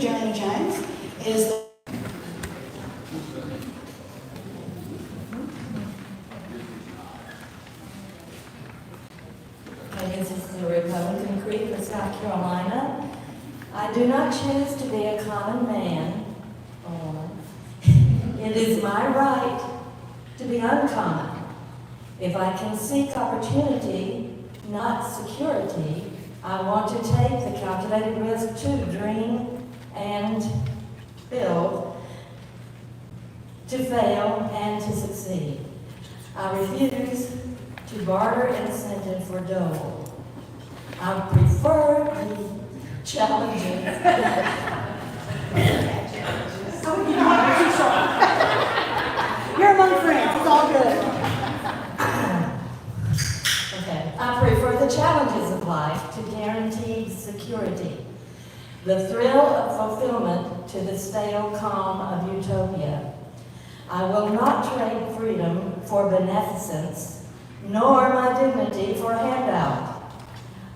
Joanna Jones, is the This is the Republican Creek of South Carolina. I do not choose to be a common man or woman. It is my right to be uncommon. If I can seek opportunity, not security, I want to take the calculated risk to dream and build, to fail and to succeed. I refuse to barter incentive for dole. I prefer the challenges. You're among friends, it's all good. Okay. I prefer the challenges of life to guaranteed security, the thrill of fulfillment to the stale calm of utopia. I will not trade freedom for beneficence, nor my dignity for a handout.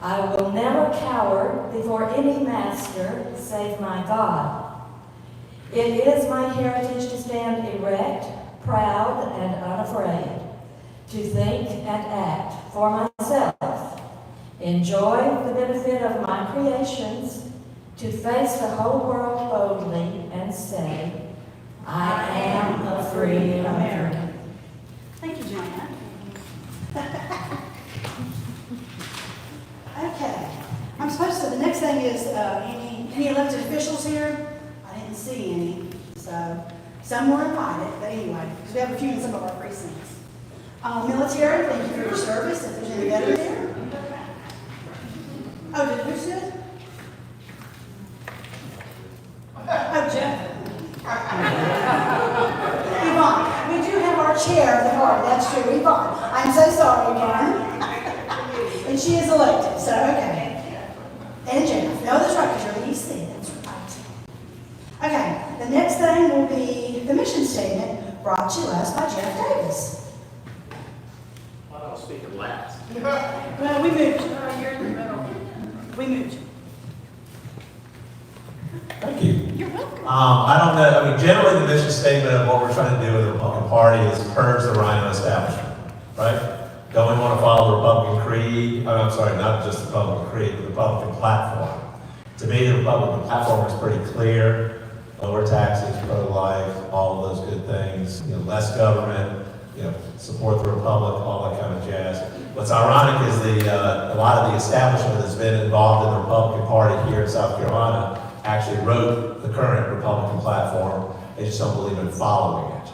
I will never cower before any master save my God. It is my heritage to stand erect, proud, and unafraid, to think and act for myself, enjoy the benefit of my creations, to face the whole world boldly and say, I am a free American. Thank you, Joanna. Okay, I'm supposed to, the next thing is any elected officials here? I didn't see any, so some were invited, but anyway, because we have a few in some of our precincts. Military, thank you for your service, if there's any veteran there. Oh, did who sit? Oh, Jeff. Yvonne, we do have our chair of the party, that's true, Yvonne. I'm so sorry, Yvonne. And she is elected, so okay. And Jeff, no, that's right, because you're the EC, that's right. Okay, the next thing will be the mission statement brought to us by Jeff Davis. I was speaking last. Well, we moved. You're in the middle. We moved. Thank you. You're welcome. I don't know, I mean, generally the mission statement of what we're trying to do with the Republican Party is purge the rhino establishment, right? Don't we want to follow the Republican creed? I'm sorry, not just the Republican creed, but the Republican platform. To me, the Republican platform is pretty clear. Lower taxes, pro-life, all of those good things, less government, support the Republic, all that kind of jazz. What's ironic is a lot of the establishment that's been involved in the Republican Party here in South Carolina actually wrote the current Republican platform. They just don't believe in following it.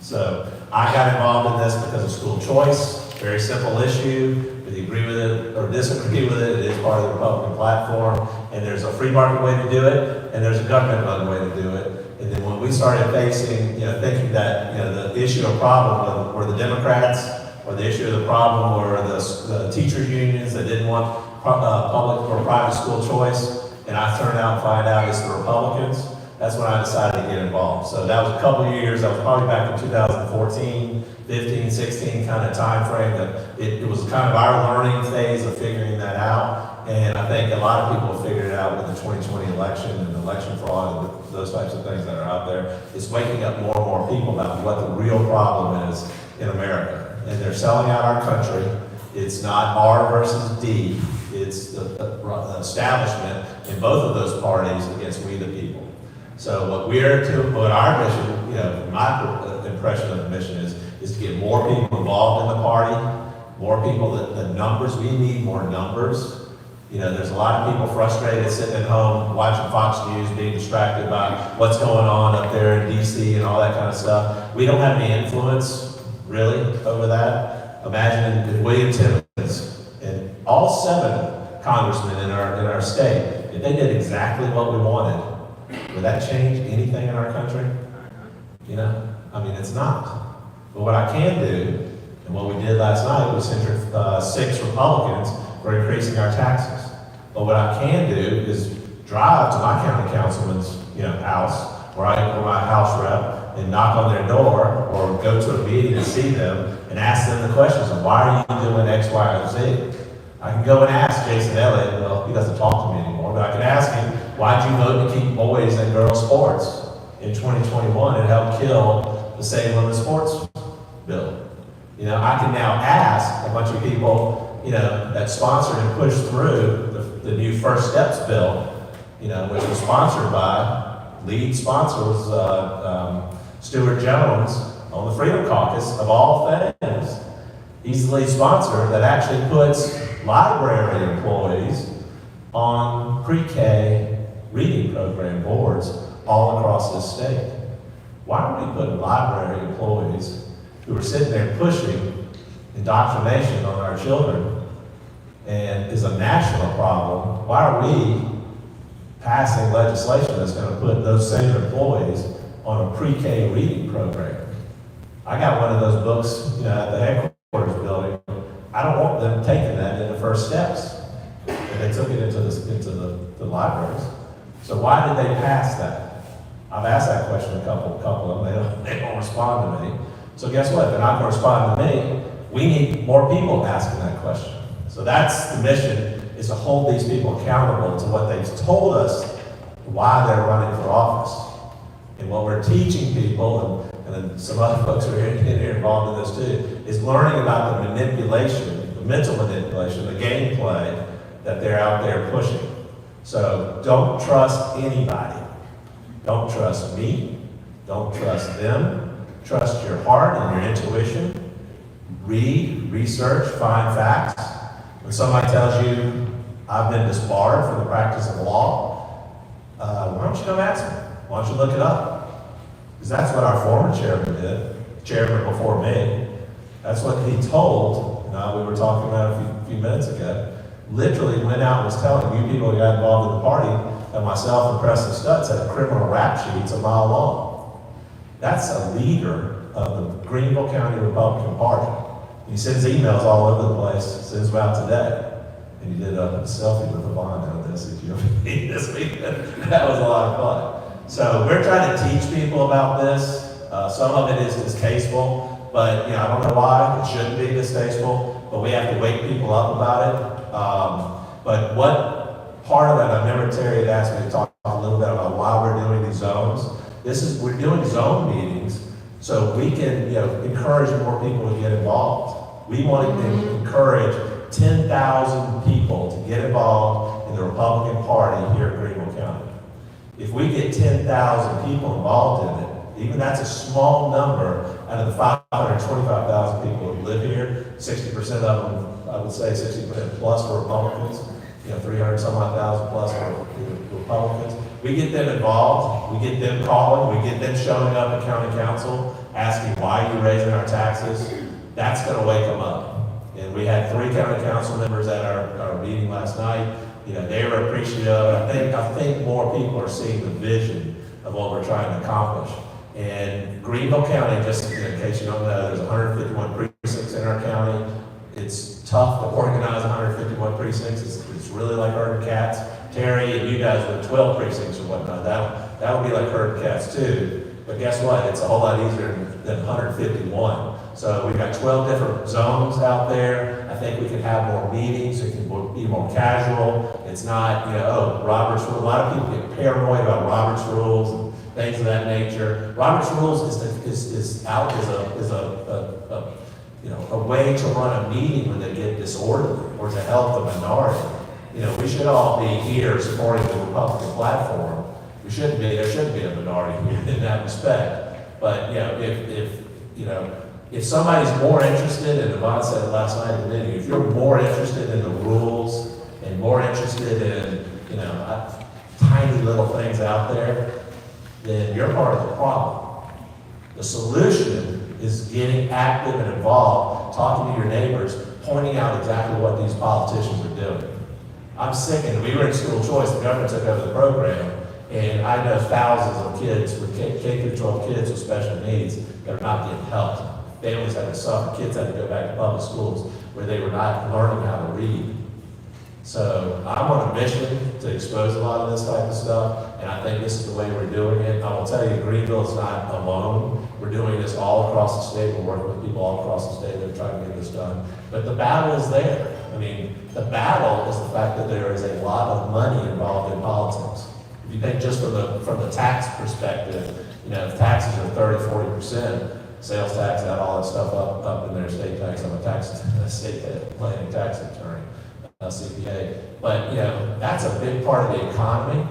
So I got involved in this because of school choice. Very simple issue. Whether you agree with it or disagree with it, it is part of the Republican platform. And there's a free market way to do it, and there's a government-run way to do it. And then when we started facing, thinking that, the issue of problem were the Democrats, or the issue of the problem were the teachers' unions that didn't want public or private school choice, and I turned out and find out it's the Republicans, that's when I decided to get involved. So that was a couple of years, that was probably back in 2014, 15, 16 kind of time frame, that it was kind of our learning phase of figuring that out. And I think a lot of people have figured it out with the 2020 election and election fraud and those types of things that are out there. It's waking up more and more people about what the real problem is in America. And they're selling out our country. It's not R versus D. It's the establishment in both of those parties against we the people. So what our mission, my impression of the mission is to get more people involved in the party, more people, the numbers, we need more numbers. There's a lot of people frustrated sitting at home watching Fox News, being distracted by what's going on up there in DC and all that kind of stuff. We don't have any influence, really, over that. Imagine if William Timmons and all 7 congressmen in our state, if they did exactly what we wanted, would that change anything in our country? It's not. But what I can do, and what we did last night was censure 6 Republicans for increasing our taxes. But what I can do is drive to my county councilman's house, or my house rep, and knock on their door, or go to a meeting and see them, and ask them the questions of why are you doing X, Y, or Z? I can go and ask Jason Elliott, well, he doesn't talk to me anymore. anymore, but I can ask him, why'd you vote to keep boys and girls sports in 2021 and help kill the Save Women's Sports bill? You know, I can now ask a bunch of people, you know, that sponsored and pushed through the new First Steps bill, you know, which was sponsored by, lead sponsor was Stuart Jones on the Freedom Caucus, of all things. He's the lead sponsor that actually puts library employees on pre-K reading program boards all across this state. Why are we putting library employees who are sitting there pushing indoctrination on our children and is a national problem? Why are we passing legislation that's going to put those same employees on a pre-K reading program? I got one of those books, you know, at the headquarters building. I don't want them taking that in the First Steps. And they took it into the libraries. So why did they pass that? I've asked that question a couple of them. They don't respond to me. So guess what? If they're not going to respond to me, we need more people asking that question. So that's the mission, is to hold these people accountable to what they've told us why they're running for office. And what we're teaching people, and then some other folks are in here involved in this too, is learning about the manipulation, the mental manipulation, the gameplay that they're out there pushing. So don't trust anybody. Don't trust me. Don't trust them. Trust your heart and your intuition. Read, research, find facts. When somebody tells you, I've been disbarred from the practice of law, why don't you come ask me? Why don't you look it up? Because that's what our former chairman did, chairman before me. That's what he told, we were talking about a few minutes ago, literally went out and was telling you people who got involved in the party that myself and Preston Stutz had criminal rap sheets a mile long. That's a leader of the Greenville County Republican Party. He sends emails all over the place, sends them out today. And he did a selfie with Yvonne on this this week. That was a lot of fun. So we're trying to teach people about this. Some of it is distasteful, but I don't know why it shouldn't be distasteful, but we have to wake people up about it. But what part of that, I remember Terry had asked me to talk a little bit about why we're doing these zones. We're doing zone meetings so we can encourage more people to get involved. We want to encourage 10,000 people to get involved in the Republican Party here in Greenville County. If we get 10,000 people involved in it, even that's a small number out of the 525,000 people who live here, 60% of them, I would say 60% plus for Republicans, 300 some odd thousand plus for Republicans. We get them involved, we get them calling, we get them showing up at county council, asking why you're raising our taxes. That's going to wake them up. And we had 3 county council members at our meeting last night. They were appreciative. I think more people are seeing the vision of what we're trying to accomplish. And Greenville County, just in case you don't know, there's 151 precincts in our county. It's tough to organize 151 precincts. It's really like herding cats. Terry and you guys with 12 precincts or whatnot, that would be like herding cats too. But guess what? It's a whole lot easier than 151. So we've got 12 different zones out there. I think we can have more meetings. It can be more casual. It's not, Robert's Rules. A lot of people get paranoid about Robert's Rules and things of that nature. Robert's Rules is a way to run a meeting when they get disorderly or to help the minority. We should all be here supporting the Republican platform. There shouldn't be a minority in that respect. But if somebody's more interested, and Yvonne said it last night at the meeting, if you're more interested in the rules and more interested in tiny little things out there, then you're part of the problem. The solution is getting active and involved, talking to your neighbors, pointing out exactly what these politicians are doing. I'm sick, and we were in school choice, the government took over the program, and I know thousands of kids with K through 12 kids with special needs that are not getting helped. Families had to suffer, kids had to go back to public schools where they were not learning how to read. So I'm on a mission to expose a lot of this type of stuff, and I think this is the way we're doing it. I will tell you, Greenville is not alone. We're doing this all across the state. We're working with people all across the state that are trying to get this done. But the battle is there. I mean, the battle is the fact that there is a lot of money involved in politics. If you think just from the tax perspective, you know, if taxes are 30–40%, sales tax, add all that stuff up in their state tax. I'm a state planning tax attorney, CPA. But, you know, that's a big part of the economy.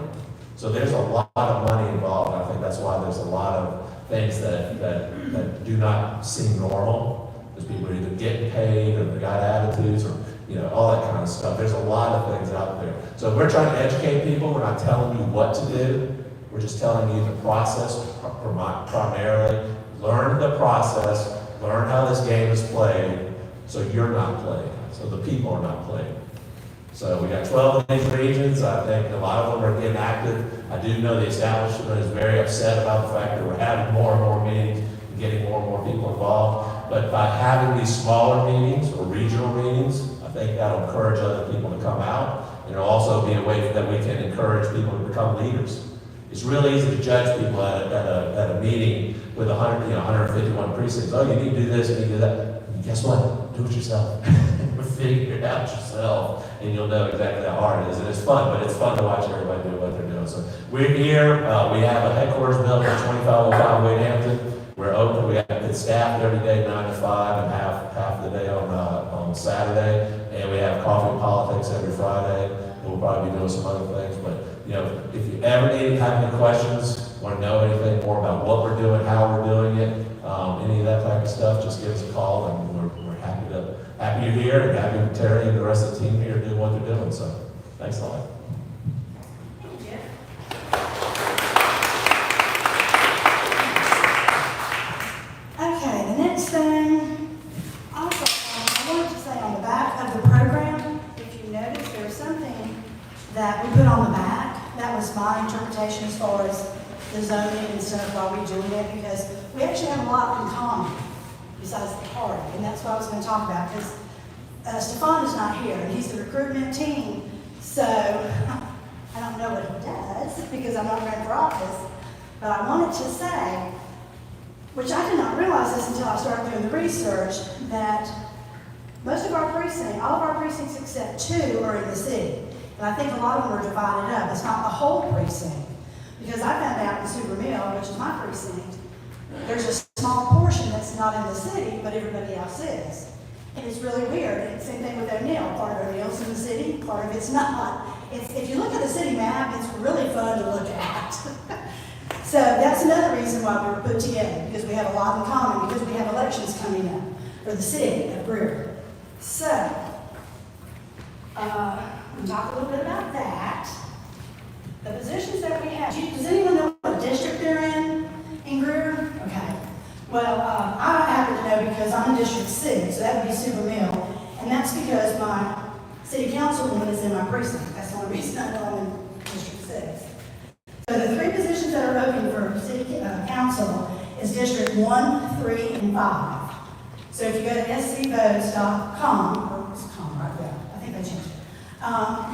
So there's a lot of money involved. I think that's why there's a lot of things that do not seem normal. There's people who are either getting paid or they got attitudes or, you know, all that kind of stuff. There's a lot of things out there. So we're trying to educate people. We're not telling you what to do. We're just telling you the process primarily. Learn the process, learn how this game is played, so you're not playing, so the people are not playing. So we got 12 of these regions. I think a lot of them are getting active. I do know the establishment is very upset about the fact that we're having more and more meetings and getting more and more people involved. But by having these smaller meetings or regional meetings, I think that'll encourage other people to come out. And it'll also be a way that we can encourage people to become leaders. It's really easy to judge people at a meeting with 151 precincts. Oh, you need to do this, you need to do that. And guess what? Do it yourself. Figure it out yourself, and you'll know exactly how hard it is. And it's fun, but it's fun to watch everybody do what they're doing. So we're here. We have a headquarters building at 2505 Wade Hampton. We're open. We have it staffed every day, 9 to 5, and half the day on Saturday. And we have coffee and politics every Friday. And we'll probably be doing some other things. But you know, if you ever have any questions, want to know anything more about what we're doing, how we're doing it, any of that type of stuff, just give us a call, and we're happy you're here, and happy with Terry and the rest of the team here doing what they're doing. So, thanks a lot. Okay, the next thing, also, I wanted to say on the back of the program, if you notice, there was something that we put on the back. That was my interpretation as far as the zoning and stuff while we're doing it, because we actually have a lot in common besides the party, and that's what I was going to talk about, because Stefan is not here, and he's the recruitment team, so I don't know what he does, because I'm not running for office, but I wanted to say, which I did not realize this until I started doing the research, that most of our precincts, all of our precincts except 2 are in the city. And I think a lot of them are divided up. It's not the whole precinct. Because I found out in Super Mill, which is my precinct, there's a small portion that's not in the city, but everybody else is. And it's really weird. And same thing with O'Neill. Part of O'Neill's in the city, part of it's not. If you look at the city map, it's really fun to look at. So that's another reason why we were put together, because we have a lot in common, because we have elections coming up for the city of Brewer. So, we'll talk a little bit about that. The positions that we have. Does anyone know what district they're in Greer? Okay. Well, I happen to know because I'm in District 6, so that would be Super Mill. And that's because my city councilwoman is in my precinct. That's the only reason I know I'm in District 6. So the 3 positions that are open for city council is District 1, 3, and 5. So if you go to scvotes.com, or it's com right there, I think they changed it.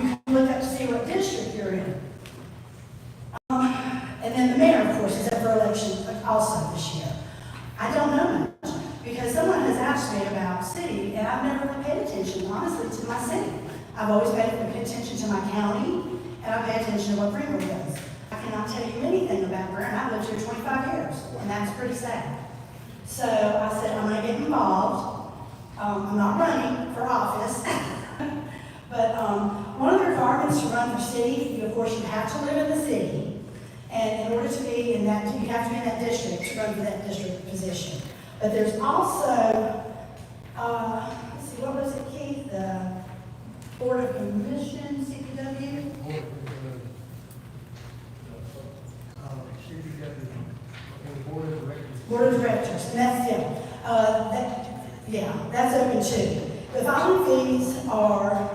You can look up to see what district you're in. And then the mayor, of course, is up for election also this year. I don't know much, because someone has asked me about city, and I've never really paid attention, honestly, to my city. I've always paid attention to my county, and I pay attention to what Greenville does. I cannot tell you anything about Greenville. I've lived here 25 years, and that's pretty sad. So I said, I'm going to get involved. I'm not running for office, but one of the requirements to run for city, of course, you have to live in the city. And in order to be in that, you have to be in that district to run for that district position. But there's also, let's see, what was it, Keith? The Board of Commission, CPW? Board of Directors, and that's that's open too. The filing fees are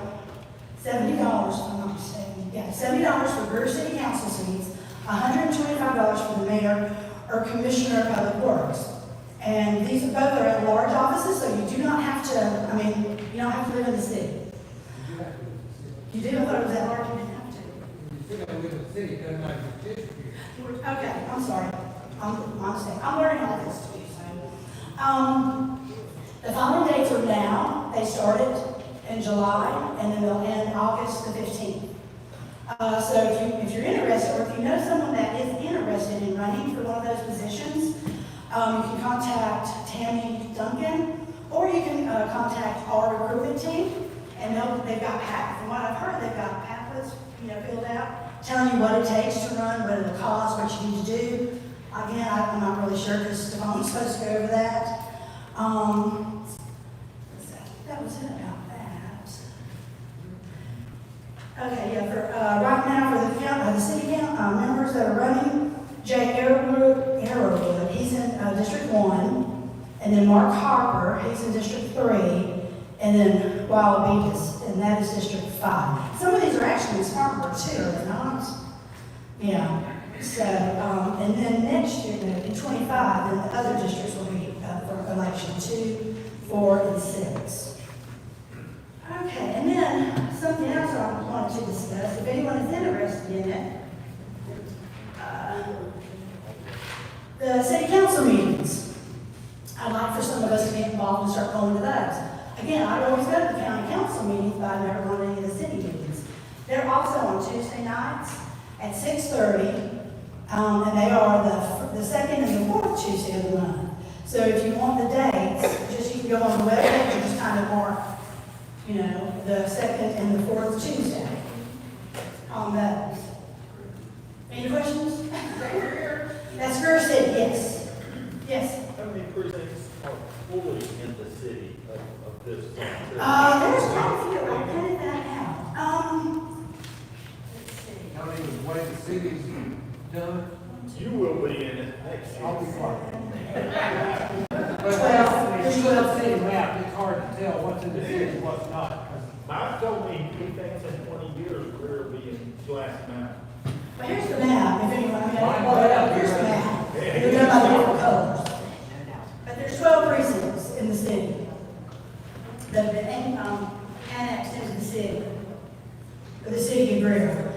$70, if I'm not mistaken. Yeah, $70 for Brewer City Council seats, $125 for the mayor or commissioner of public works. And these both are at large offices, so you do not have to, you don't have to live in the city. You do? I thought it was at large, you didn't have to. You still gotta live in the city, doesn't matter if it's district here. Okay, I'm sorry. I'm learning all this too. So, the following dates are now. They started in July, and then they'll end August the 15th. So if you're interested, or if you know someone that is interested in running for one of those positions, you can contact Tammy Duncan, or you can contact our recruitment team, and they've got from what I've heard, they've got pamphlets, filled out, telling you what it takes to run, what it'll cost, what you need to do. Again, I'm not really sure because Stephane's supposed to go over that. That was it about that. Okay, yeah, for right now for the city count members that are running, Jay Arrowwood, he's in District 1, and then Mark Harper, he's in District 3, and then Wild Beavis, and that is District 5. Some of these are actually in Spartanburg too, are they not? Yeah. So, and then next year, in 25, then the other districts will be for election 2, 4, and 6. Okay, and then something else I wanted to discuss, if anyone is interested in it, the city council meetings. I'd like for some of us to be involved and start going to those. Again, I always go to the county council meetings, but I've never gone to any of the city meetings. They're also on Tuesday nights at 6:30. And they are the second and the fourth Tuesday of the month. So if you want the dates, you can go on the website and just kind of mark, the second and the fourth Tuesday on those. Any questions? That's Greer City, yes. Yes. How many precincts are fully in the city of this? There's quite a few. I printed that out. Let's see. How many the way the city's done? You will be in it next year. I'll be quiet. Well, There's 12 city map, it's hard to tell what's in the city, what's not. Mike told me he thinks in 20 years we'll be in Glass Mountain. But here's the map, if anyone, here's the map. They're done by different colors. But there's 12 precincts in the city that have been annexed into the city of Greenville.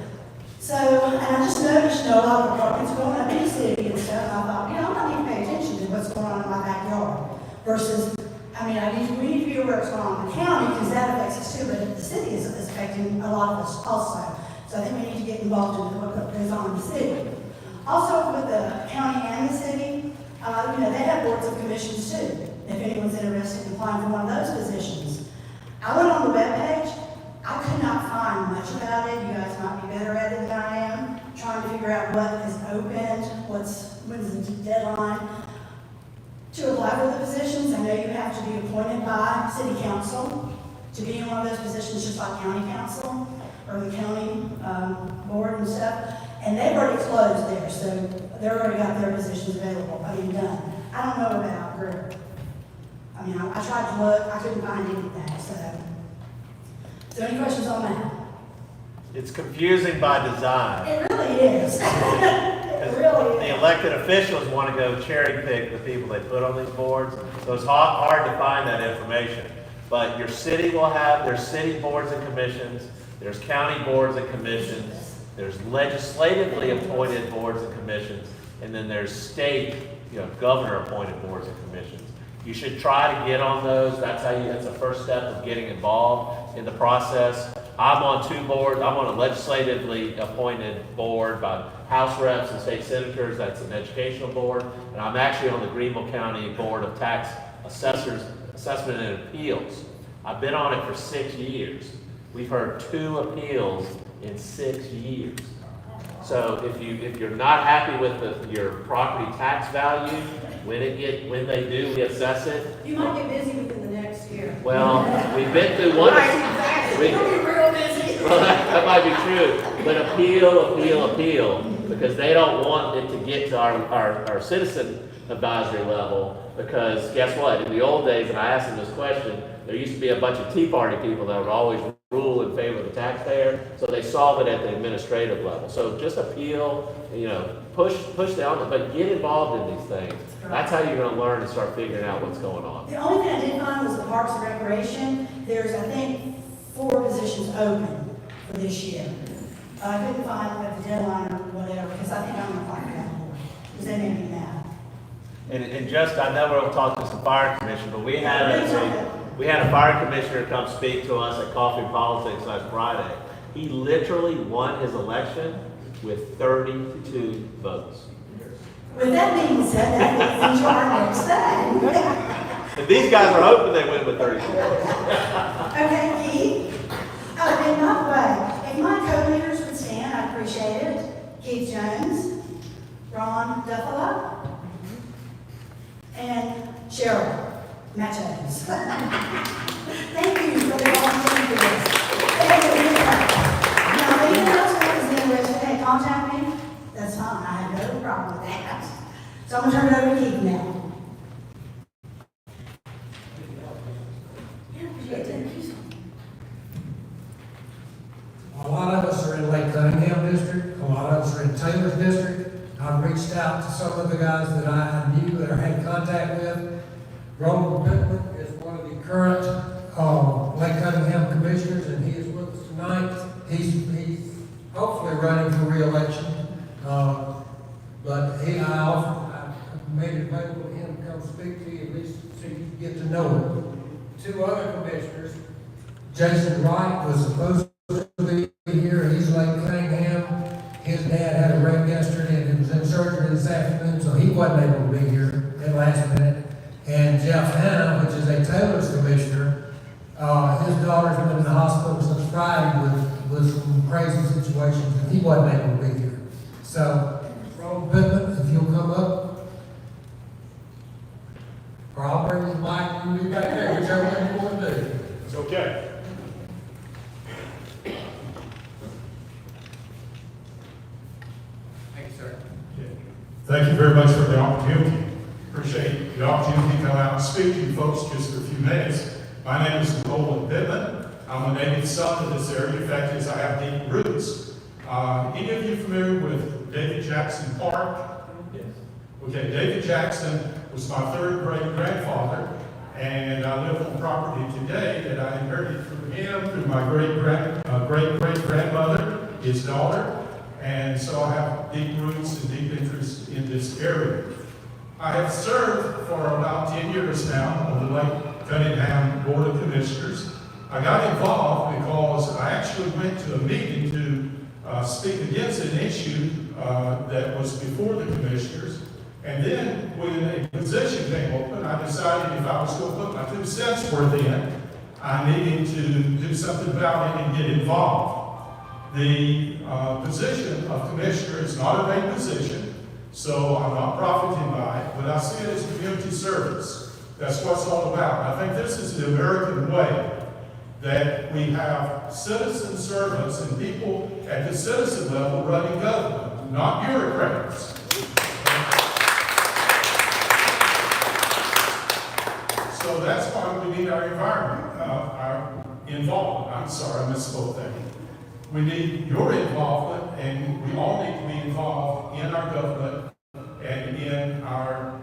So, and I just noticed, a lot of apartments going up in the city and stuff, and I thought, I'm not even paying attention to what's going on in my backyard. Versus, we need to be aware of what's going on in the county, because that affects us too, but the city is affecting a lot of us also. So I think we need to get involved in what goes on in the city. Also, with the county and the city, they have boards of commissions too, if anyone's interested in applying for one of those positions. I went on the webpage. I could not find much about it. You guys might be better at it than I am, trying to figure out what is opened, when's the deadline to apply for the positions. I know you have to be appointed by city council to be in one of those positions, just like county council or the county board and stuff. And they've already closed there, so they've already got their positions available. Done. I don't know about Greer. I tried to look, I couldn't find anything. So any questions on that? It's confusing by design. It really is. It really is. The elected officials want to go cherry pick the people they put on these boards, so it's hard to find that information. But your city will have their city boards and commissions, there's county boards and commissions, there's legislatively appointed boards and commissions, and then there's state, governor appointed boards and commissions. You should try to get on those. That's the first step of getting involved in the process. I'm on 2 boards. I'm on a legislatively appointed board by House reps and state senators. That's an educational board. And I'm actually on the Greenville County Board of Tax Assessors, Assessment and Appeals. I've been on it for 6 years. We've heard 2 appeals in 6 years. So if you're not happy with your property tax value, when they do, we assess it. You might get busy within the next year. Well, we've been through one. Exactly. You'll be real busy. Well, that might be true, but appeal, because they don't want it to get to our citizen advisory level, because guess what? In the old days, and I asked them this question, there used to be a bunch of Tea Party people that would always rule in favor of the taxpayer, so they solve it at the administrative level. So just appeal, push down, but get involved in these things. That's how you're going to learn and start figuring out what's going on. The only thing I did find was the Parks and Recreation. There's, I think, 4 positions open for this year. I couldn't find at the deadline or whatever, because I think I'm going to find that more, because they made me mad. And just, I know we'll talk to some fire commission, but we had We had a fire commissioner come speak to us at Coffee Politics last Friday. He literally won his election with 32 votes. With that being said, that leads into our next thing. And these guys are hoping they win with 32. Okay, Keith. Oh, and by the way, if my co-leaders would stand, I'd appreciate it. Keith Jones, Ron Duffalo, and Cheryl Mattos. Thank you for the volunteering for this. Thank you. Now, if anyone else wants to interested, hey, contact me. That's fine. I have no problem with that. So I'm going to turn it over to Keith now. A lot of us are in Lake Cunningham District, a lot of us are in Taylor's District. I've reached out to some of the guys that I knew or had contact with. Roland Pittman is one of the current Lake Cunningham commissioners, and he is with us tonight. He's hopefully running for re-election, but I made it available to him to come speak to you, at least so you can get to know him. Two other commissioners, Jason Wright was supposed to be here. He's Lake Cunningham. His dad had a wreck yesterday and he was in surgery this afternoon, so he wasn't able to be here at last minute. And Jeff Hanna, which is a Taylor's commissioner, his daughter's been in the hospital since Friday with some crazy situations, and he wasn't able to be here. So, Roland Pittman, if you'll come up, or I'll bring the mic and you be back there, whichever one you want to do. It's okay. Thank you, sir. Thank you very much for the opportunity. Appreciate the opportunity to come out and speak to you folks just for a few minutes. My name is Roland Pittman. I'm a native son of this area. In fact, I have deep roots. Any of you familiar with David Jackson Park? Yes. Okay, David Jackson was my third great grandfather, and I live on property today that I inherited from him, through my great great grandmother, his daughter, and so I have deep roots and deep interest in this area. I have served for about 10 years now on the Lake Cunningham Board of Commissioners. I got involved because I actually went to a meeting to speak against an issue that was before the commissioners. And then when a position came open, I decided if I was going to put my 2 cents worth in, I needed to do something about it and get involved. The position of commissioner is not a paid position, so I'm not profiting by it, but I see it as community service. That's what it's all about. I think this is the American way, that we have citizen servants and people at the citizen level running government, not bureaucrats. So that's why we need our environment, our involvement. I'm sorry, I misspoke that. We need your involvement, and we all need to be involved in our government and in our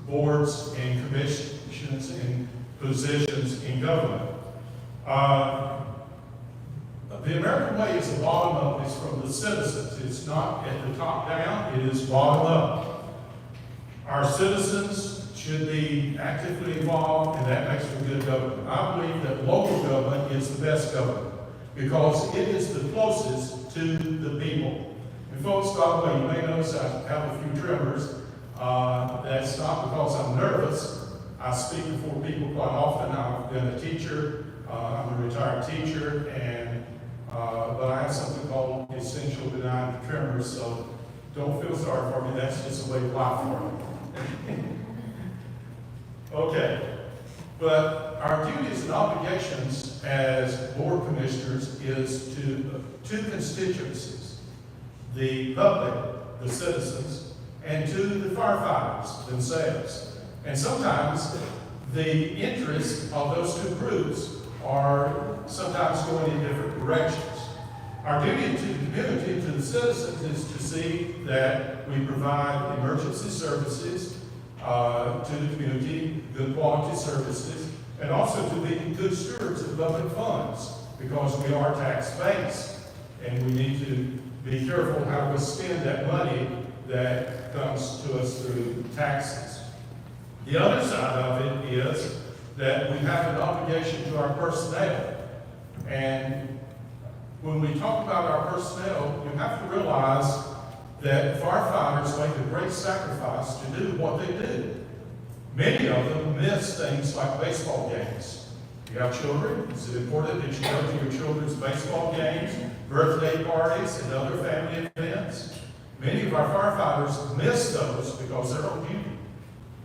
boards and commissions and positions in government. The American way is the bottom up, it's from the citizens. It's not at the top down, it is bottom up. Our citizens should be actively involved, and that makes for good government. I believe that local government is the best government because it is the closest to the people. And folks, by the way, you may notice I have a few tremors. That's not because I'm nervous. I speak before people quite often. I've been a teacher. I'm a retired teacher, and but I have something called essential benign tremors, so don't feel sorry for me. That's just a way of life for me. Okay, but our duties and obligations as board commissioners is to 2 constituencies: the public, the citizens, and to the firefighters themselves. And sometimes the interests of those 2 groups are sometimes going in different directions. Our duty to the community, to the citizens, is to see that we provide emergency services to the community, good quality services, and also to be good stewards of public funds, because we are tax-based, and we need to be careful how we spend that money that comes to us through taxes. The other side of it is that we have an obligation to our personnel. And when we talk about our personnel, you have to realize that firefighters make a great sacrifice to do what they do. Many of them miss things like baseball games. You have children, it's important that you go to your children's baseball games, birthday parties, and other family events. Many of our firefighters miss those because they're on duty.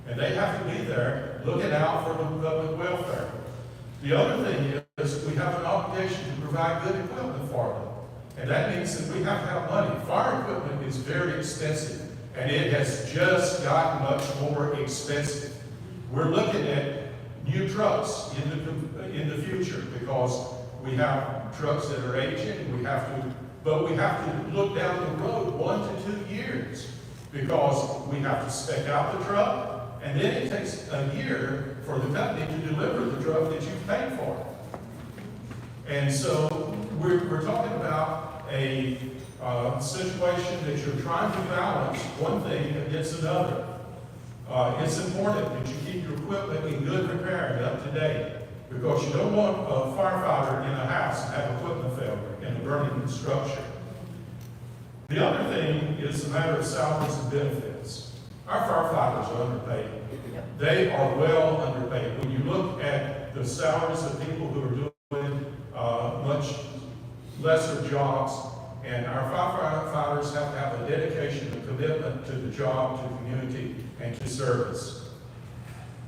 And they have to be there looking out for the public welfare. The other thing is we have an obligation to provide good equipment for them. And that means that we have to have money. Fire equipment is very expensive, and it has just gotten much more expensive. We're looking at new trucks in the future because we have trucks that are aging. But we have to look down the road 1 to 2 years because we have to spec out the truck, and then it takes a year for the company to deliver the truck that you've paid for. And so we're talking about a situation that you're trying to balance one thing against another. It's important that you keep your equipment in good repair and up to date, because you don't want a firefighter in a house to have equipment failure in a burning structure. The other thing is the matter of salaries and benefits. Our firefighters are underpaid. They are well underpaid. When you look at the salaries of people who are doing much lesser jobs, and our firefighters have to have a dedication, a commitment to the job, to the community, and to service.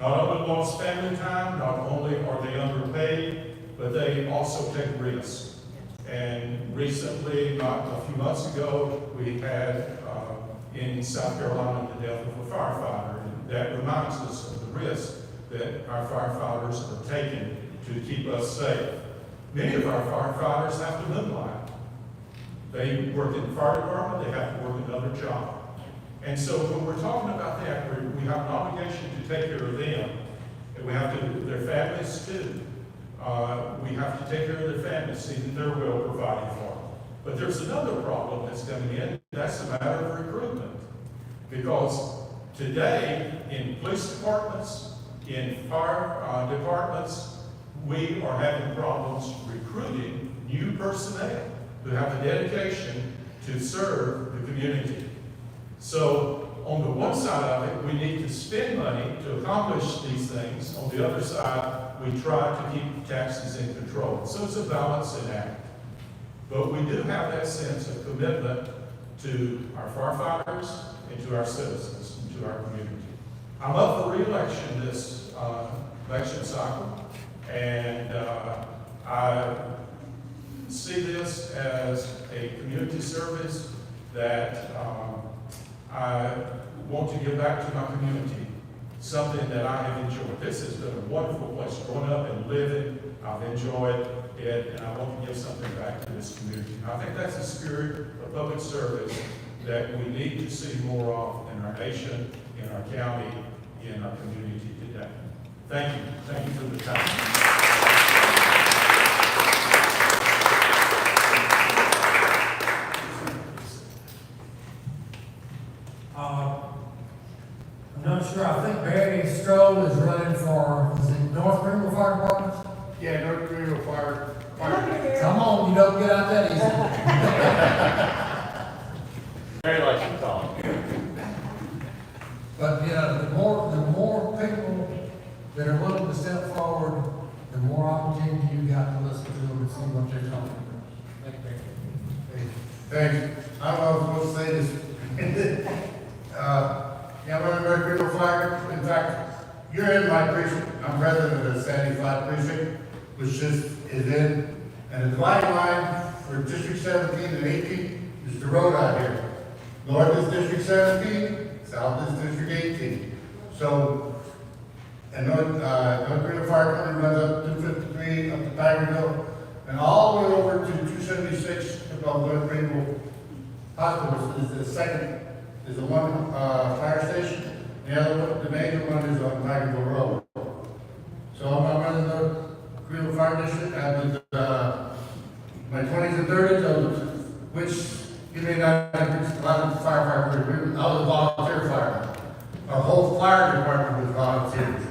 Not only lost family time, not only are they underpaid, but they also take risks. And recently, not a few months ago, we had in South Carolina the death of a firefighter. And that reminds us of the risk that our firefighters are taking to keep us safe. Many of our firefighters have to moonlight. They work in the fire department, they have to work another job. And so when we're talking about that, we have an obligation to take care of them. And we have to, their families too. We have to take care of their families, see that they're well provided for. But there's another problem that's coming in, that's a matter of recruitment. Because today, in police departments, in fire departments, we are having problems recruiting new personnel who have a dedication to serve the community. So on the one side of it, we need to spend money to accomplish these things. On the other side, we try to keep taxes in control. So it's a balancing act. But we do have that sense of commitment to our firefighters and to our citizens and to our community. I'm up for re-election this election cycle, and I see this as a community service that I want to give back to my community, something that I have enjoyed. This has been a wonderful place growing up and living. I've enjoyed it, and I want to give something back to this community. I think that's the spirit of public service that we need to see more of in our nation, in our county, in our community today. Thank you. Thank you for the time. I'm not sure, I think Barry Stroll is running for, is it North Greenville Fire Department? Yeah, North Greenville Fire. Come on, you don't get out that easy. Very likes to talk. But, yeah, the more people that are willing to step forward, the more opportunity you got to listen to them and see what they're talking about. Thanks. I don't know if I'm supposed to say this. Yeah, I'm running North Greenville Fire. In fact, you're in my precinct. I'm president of the Sandy Flat Precinct, which is in, and the dividing line for District 17 and 18 is the road out here. North is District 17, south is District 18. So, and North Greenville Fire Company runs up 253 up to Tigerville, and all the way over to 276 above North Greenville Hospital is the second. Is the one fire station, the other one, the major one is on Tigerville Road. So I'm running the Greenville Fire District. I was my 20s and 30s, which you may not have a lot of firefighters. I was a volunteer fireman. Our whole fire department was volunteers.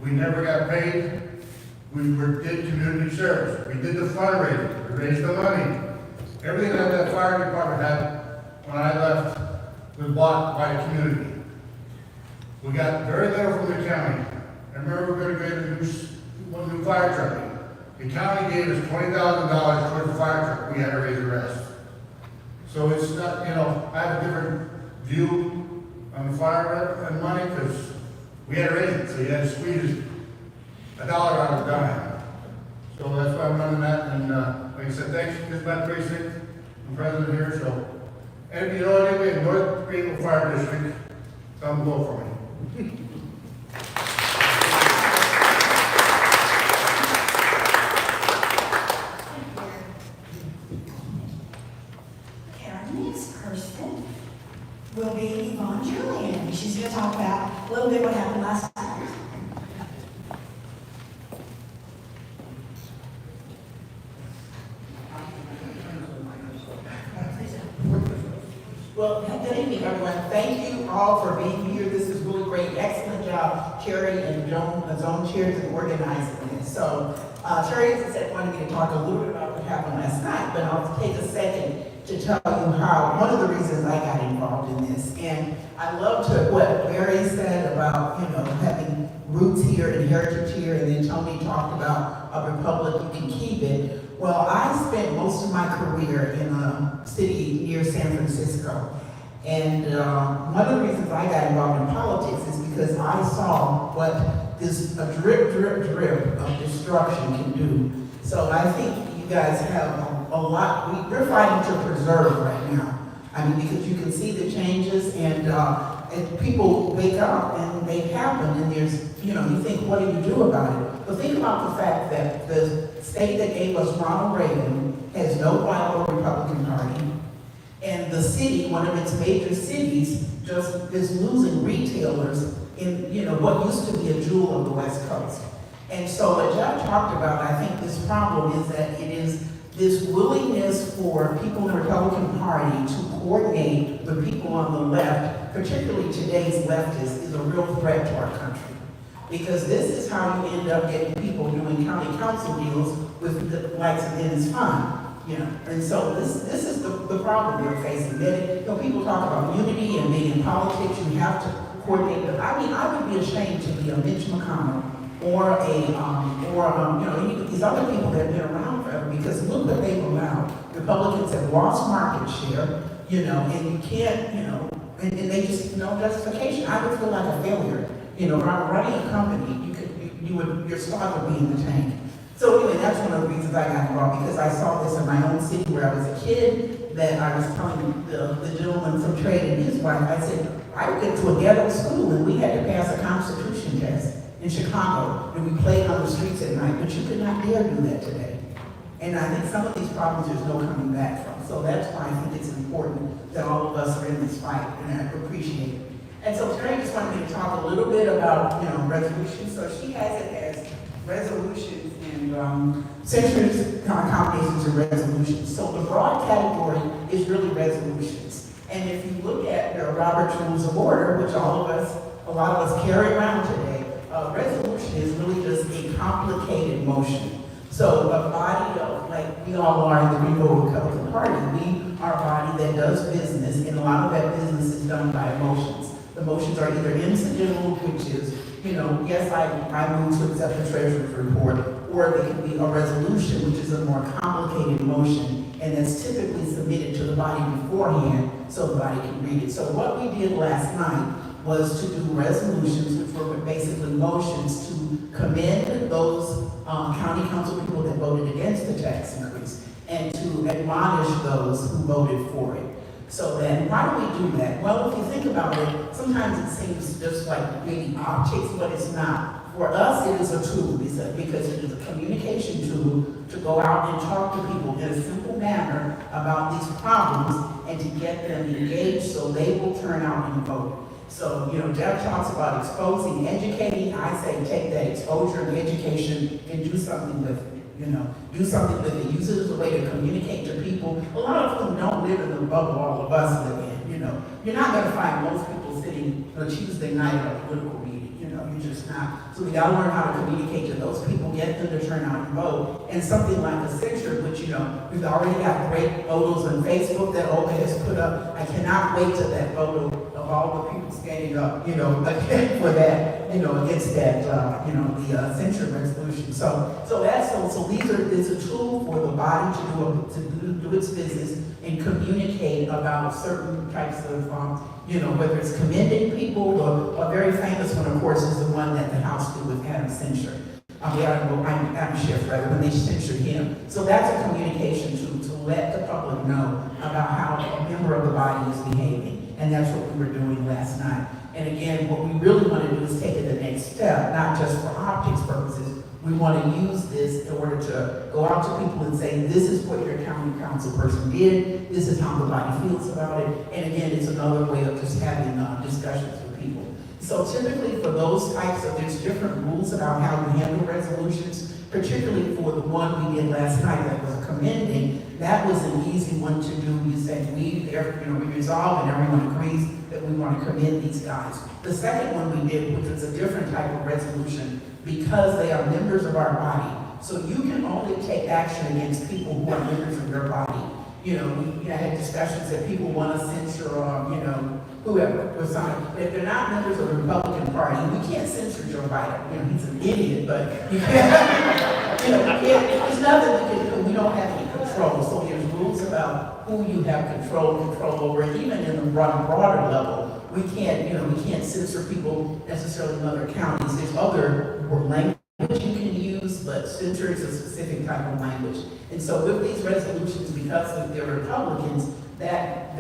We never got got paid. Did community service. We did the fundraising. We raised the money. Everything that that fire department had when I left was bought by the community. We got very little from the county. I remember we were going to get one new fire truck. The county gave us $20,000 towards the fire truck. We had to raise the rest. So it's not, you know, I have a different view on the fire and money because we had to raise it. So you had to squeeze $1 out of a dime. So that's why I'm running that. And like I said, thanks. This is my precinct. I'm president here. So, and you know, anyway, North Greenville Fire District, come vote for me. Our next person will be Yvonne Julian. She's going to talk about a little bit what happened last night. Well, good evening, everyone. Thank you all for being here. This is really great. Excellent job, Terry and Joan, the zone chairs, and organizing this. So, Terry, as I said, wanted me to talk a little bit about what happened last night, but I'll take a second to tell you how, one of the reasons I got involved in this. And I loved what Barry said about, you know, having roots here and heritage here, and then Tony talked about a republic, you can keep it. Well, I spent most of my career in a city near San Francisco. And one of the reasons I got involved in politics is because I saw what this drip, drip, drip of destruction can do. So I think you guys have a lot, we're fighting to preserve right now. I mean, because you can see the changes and people wake up and they happen and there's, you know, you think, what do you do about it? But think about the fact that the state that gave us Ronald Reagan has no viable Republican Party. And the city, one of its major cities, just is losing retailers in, you know, what used to be a jewel of the West Coast. And so what Jeff talked about, I think this problem is that it is this willingness for people in the Republican Party to coordinate the people on the left, particularly today's leftists, is a real threat to our country. Because this is how you end up getting people doing county council deals with the likes of Dennis Fine. You know, and so this is the problem we're facing. Then, you know, people talk about unity and being in politics, you have to coordinate. I mean, I would be ashamed to be a Mitch McConnell or you know, any of these other people that have been around forever, because look what they've allowed. Republicans have lost market share, you know, and you can't, you know, and they just, no justification. I would feel like a failure. You know, running a company, your stock would be in the tank. So anyway, that's one of the reasons I got involved, because I saw this in my own city where I was a kid, that I was telling the gentleman from trade and his wife, I said, I would get to a ghetto school and we had to pass a constitution test in Chicago, and we played on the streets at night, but you could not dare do that today. And I think some of these problems there's no coming back from. So that's why I think it's important that all of us are in this fight, and I appreciate it. And so Terry just wanted me to talk a little bit about, you know, resolutions. So she has it as resolutions and centers, combinations of resolutions. So the broad category is really resolutions. And if you look at the Robert's Rules of Order, which a lot of us carry around today, resolution is really just a complicated motion. So a body of, like we all are in the Greenville Republican Party, we are a body that does business, and a lot of that business is done by emotions. The motions are either incidental, which is, you know, yes, I move to accept the treasurer's report, or they can be a resolution, which is a more complicated motion, and that's typically submitted to the body beforehand so the body can read it. So what we did last night was to do resolutions, which were basically motions to commend those county council people that voted against the tax increase, and to admonish those who voted for it. So then, why do we do that? Well, if you think about it, sometimes it seems just like maybe optics, but it's not. For us, it is a tool, because it is a communication tool to go out and talk to people in a simple manner about these problems and to get them engaged so they will turn out and vote. So, you know, Jeff talks about exposing, educating. I say take that exposure and education and do something with it. You know, do something with it. Use it as a way to communicate to people. A lot of them don't live in the bubble all of us live in. You know, you're not going to find most people sitting on a Tuesday night at a political meeting. You know, you're just not. So we gotta learn how to communicate to those people, get them to turn out and vote. And something like a censure, which, you know, we've already got great photos on Facebook that Olga has put up. I cannot wait till that photo of all the people standing up, you know, again for that, you know, against that, you know, the censure resolution. So it's a tool for the body to do its business and communicate about certain types of, you know, whether it's commending people, or a very famous one, of course, is the one that the House did with Adam Censure. Adam Schiff, rather, when they censured him. So that's a communication to let the public know about how a member of the body is behaving. And that's what we were doing last night. And again, what we really want to do is take it the next step, not just for optics purposes. We want to use this in order to go out to people and say, this is what your county council person did, this is how the body feels about it. And again, it's another way of just having discussions with people. So typically for those types of, there's different rules about how we handle resolutions, particularly for the one we did last night that was commending. That was an easy one to do. You said we resolve and everyone agrees that we want to commend these guys. The second one we did, which was a different type of resolution, because they are members of our body. So you can only take action against people who are members of your body. You know, we had discussions that people want to censor, you know, whoever was on. If they're not members of the Republican Party, we can't censor Joe Biden. You know, he's an idiot, but you can't, you know, there's nothing we can do. We don't have any control. So there's rules about who you have control over, even in the broader level. We can't censor people necessarily in other counties. There's other language you can use, but censure is a specific type of language. And so with these resolutions, because they're Republicans, that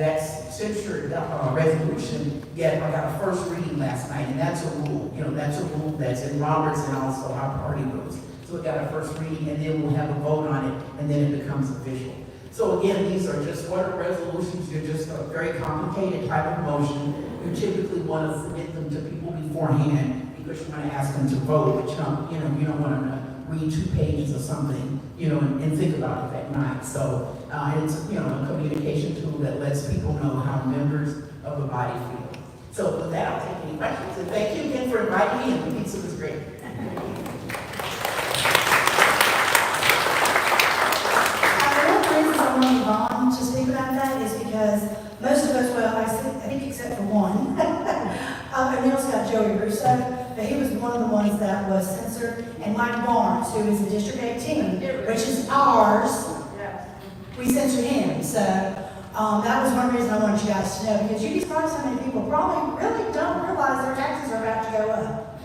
censure resolution I got a first reading last night, and that's a rule. You know, that's a rule that's in Roberts and also our party rules. So we got a first reading, and then we'll have a vote on it, and then it becomes official. So again, these are just order resolutions. They're just a very complicated type of motion. You typically want to submit them to people beforehand because you want to ask them to vote, but you don't want them to read 2 pages or something, you know, and think about it that night. So it's, you know, a communication tool that lets people know how members of the body feel. So with that, I'll take any questions. And thank you again for inviting me, and the pizza was great. On to speak about that is because most of us, well, I think except for one, Emil's got Joey Russo, but he was one of the ones that was censored, and Mike Barnes, who is in District 18, which is ours, we censored him. So that was one reason I wanted you guys to know, because you'd be surprised how many people probably really don't realize their taxes are about to go up.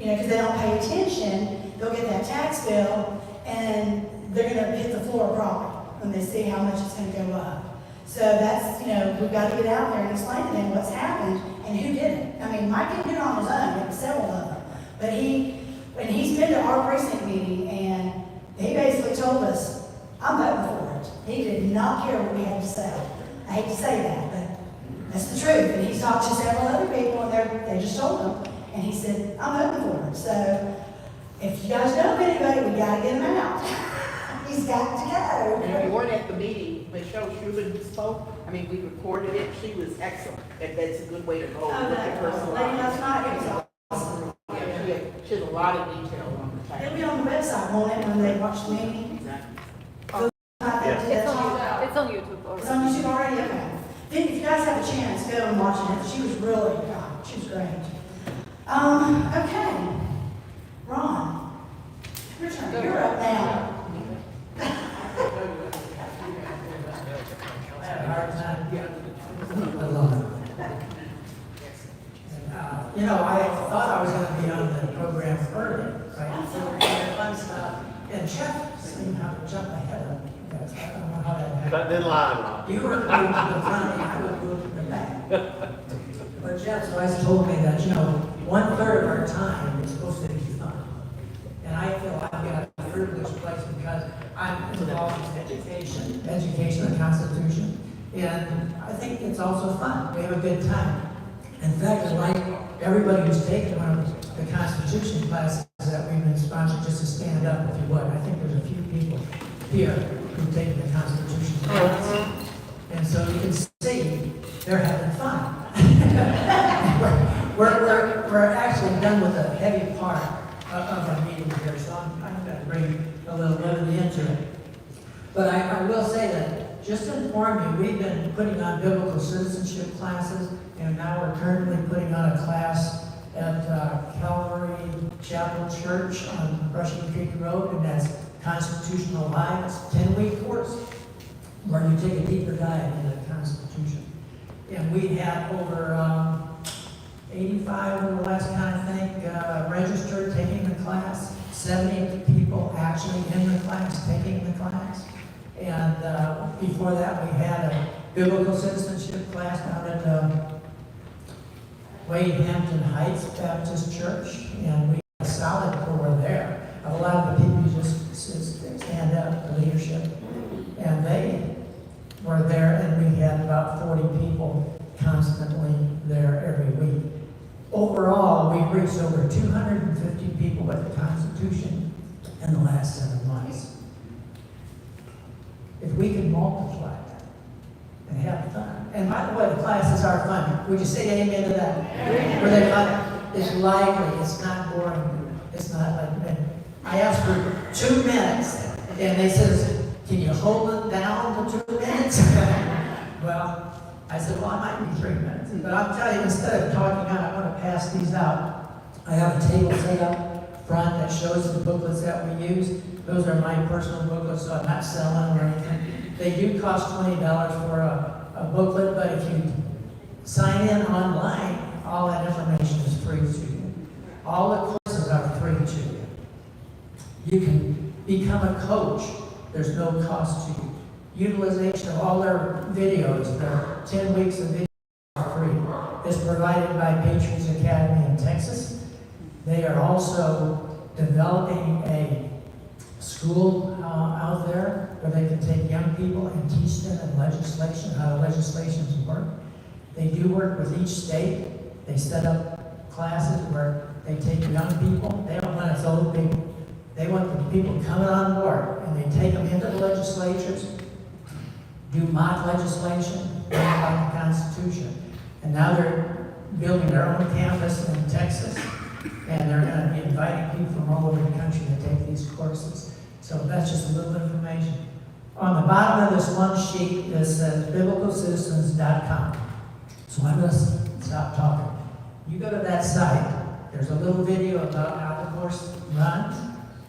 You know, because they don't pay attention, they'll get that tax bill, and they're going to hit the floor probably when they see how much it's going to go up. So that's, you know, we've got to get out there and explain to them what's happened and who did it. I mean, Mike didn't do it on his own, there were several of them. But when he's been to our precinct meeting, and he basically told us, I'm voting for it. He did not care what we had to say. I hate to say that, but that's the truth. And he's talked to several other people, and they just told him, and he said, I'm voting for it. So if you guys know of anybody, we got to get him out. He's got to go. And we weren't at the meeting, Michelle Shubin spoke. I mean, we recorded it. She was excellent. That's a good way to go. Last night, it was awesome. Yeah, she had a lot of detail on the title. It'll be on the website, won't it, when they watch the meeting? Exactly. It's on YouTube. It's on YouTube already? Okay. If you guys have a chance, go and watch it. She was really, she was great. Okay. Ron, your turn. You're up now. You know, I thought I was going to be on the program early, right? So we're having fun stuff. And Jeff seemed how to jump ahead of me. I don't know how that happened. Cutting in line, Rob. You were moving to the front, and I would move to the back. But Jeff's always told me that, you know, 1/3 of our time is supposed to be fun. And I feel I've got a privileged place because I'm involved in education of the Constitution. And I think it's also fun. We have a good time. In fact, I'd like everybody who's taken one of the Constitution classes that we've been sponsored just to stand up if you would. I think there's a few people here who've taken the Constitution class. And so you can see they're having fun. we're actually done with the heavy part of our meeting here, so I'm going to bring a little levity into it. But I will say that, just to inform you, we've been putting on biblical citizenship classes, and now we're currently putting on a class at Calvary Chapel Church on Rushing Creek Road, and that's Constitutional Live. It's a 10-week course where you take a deeper dive into the Constitution. And we have over 85 over the last count, I think, registered taking the class, 70 people actually in the class, taking the class. And before that, we had a biblical citizenship class down at Wade Hampton Heights Baptist Church, and we had a solid core there. A lot of the people just stand up, the leadership, and they were there, and we had about 40 people constantly there every week. Overall, we've reached over 250 people with the Constitution in the last 7 months. If we can multiply that and have fun. And by the way, the classes are fun. Would you say amen to that? Were they fun? It's lively. It's not boring. It's not like, I asked for 2 minutes, and they says, can you hold it down to 2 minutes? Well, I said, well, I might be 3 minutes. But I'll tell you, instead of talking out, I want to pass these out. I have a table set up front that shows the booklets that we use. Those are my personal booklets, so I'm not selling or anything. They do cost $20 for a booklet, but if you sign in online, all that information is free to you. All the courses are free to you. You can become a coach. There's no cost to you. Utilization of all their videos, their 10 weeks of videos are free. It's provided by Patriots Academy in Texas. They are also developing a school out there where they can take young people and teach them in legislation, how legislations work. They do work with each state. They set up classes where they take young people. They don't want to old people. They want the people coming on board, and they take them into the legislatures, do mock legislation, about the Constitution. And now they're building their own campus in Texas, and they're going to be inviting people from all over the country to take these courses. So that's just a little information. On the bottom of this one sheet, it says biblicalcitizens.com. So I'm going to stop talking. You go to that site, there's a little video about how the course runs,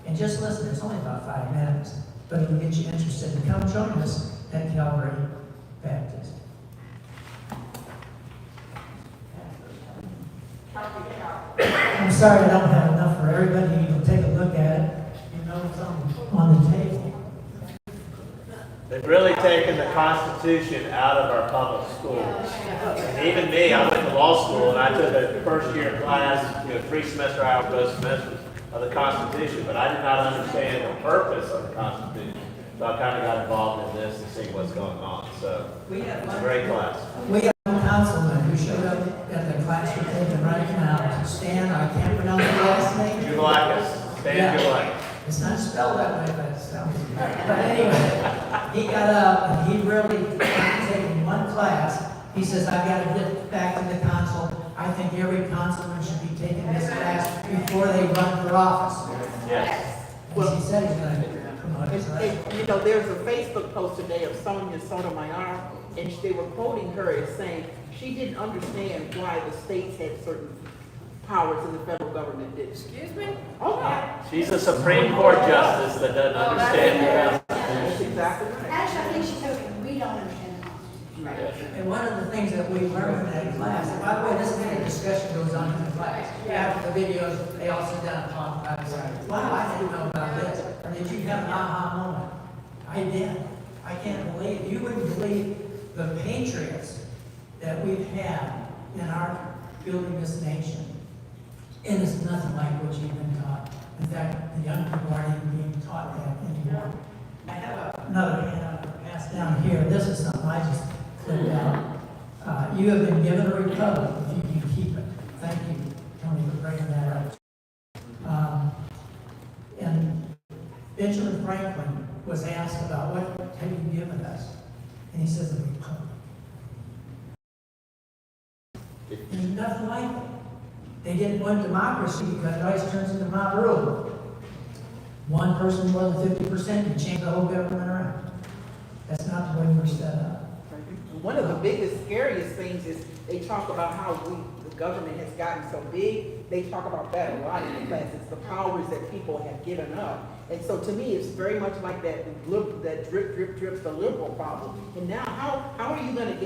and just listen. It's only about 5 minutes, but it'll get you interested. And come join us at Calvary Baptist. I'm sorry I don't have enough for everybody. You can take a look at it. You know it's on the table. They've really taken the Constitution out of our public schools. And even me, I went to law school and I took a first year class, 3 semester hours, both semesters of the Constitution, but I did not understand the purpose of the Constitution. So I kind of got involved in this to see what's going on. So it's a great class. We have one councilman who showed up at the class we're taking right now. Stan, I can't pronounce the last name. Jubilakis. Stan Jubilakis. It's not spelled that way, but it sounds. But anyway, he got up and he really taken one class. He says, I've got to get back to the council. I think every councilman should be taking this class before they run for office. Yes. Well, he said he's going to promote it. So There's a Facebook post today of Sonia Sotomayor, and they were quoting her as saying she didn't understand why the states had certain powers and the federal government didn't. Excuse me? Oh, yeah. She's a Supreme Court justice that doesn't understand the Constitution. That's exactly right. Actually, I think she told me, we don't understand the Constitution. And one of the things that we learned in that class, and by the way, this kind of discussion goes on in the class. After the videos, they all sit down and talk about it. Wow, I didn't know about this. Or did you have an aha moment? I did. I can't believe, you wouldn't believe the patriots that we've had in our building this nation. And it's nothing like what you've been taught. In fact, the young people aren't even being taught that anymore. I have another handout to pass down here. This is something I just clipped out. You have been given a republic if you can keep it. Thank you, Tony, for bringing that up. And Benjamin Franklin was asked about what have you given us? And he says a republic. There's nothing like it. They They didn't want democracy because it always turns into mob rule. One person more than 50%, you change the whole government around. That's not the way we're set up. One of the biggest, scariest things is they talk about how the government has gotten so big. They talk about that a lot in the class. It's the powers that people have given up. And so to me, it's very much like that drip, drip, drip, the liberal problem. And now, how are you going to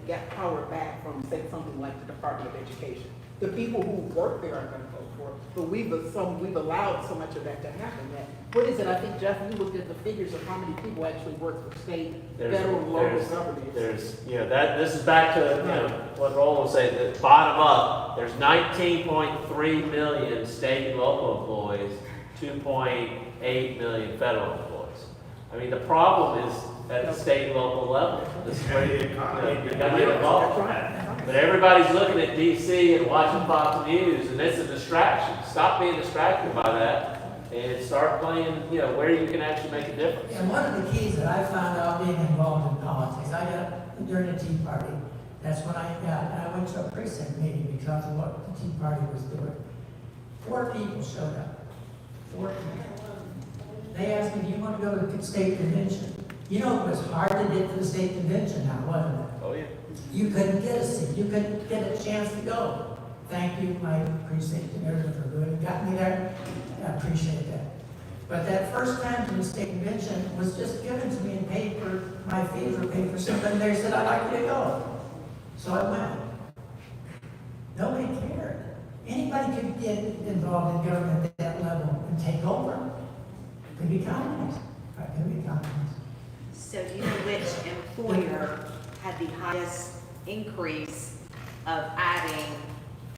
get power back from, say, something like the Department of Education? The people who work there are going to vote for it, but we've allowed so much of that to happen. What is it? I think, Jeff, you looked at the figures of how many people actually work for state, federal, local governments. This is back to, what Roland was saying, the bottom up, there's 19.3 million state and local employees, 2.8 million federal employees. I mean, the problem is at the state and local level. This is where you got to get involved. But everybody's looking at DC and watching Fox News, and it's a distraction. Stop being distracted by that and start playing, where you can actually make a difference. And one of the keys that I found out being involved in politics, I got during the Tea Party. That's when I went to a precinct meeting because of what the Tea Party was doing. 4 people showed up. 4 people. They asked me, do you want to go to the state convention? It was hard to get to the state convention now, wasn't it? Oh, yeah. You couldn't get a seat. You couldn't get a chance to go. Thank you, my precinct and everything for good. It got me there. I appreciate that. But that first time to the state convention was just given to me and paid for my fees or paid for something. They said, I'd like you to go. So I went. Nobody cared. Anybody could get involved in government at that level and take over. Could be communist. Could be communist. So do you know which employer had the highest increase of adding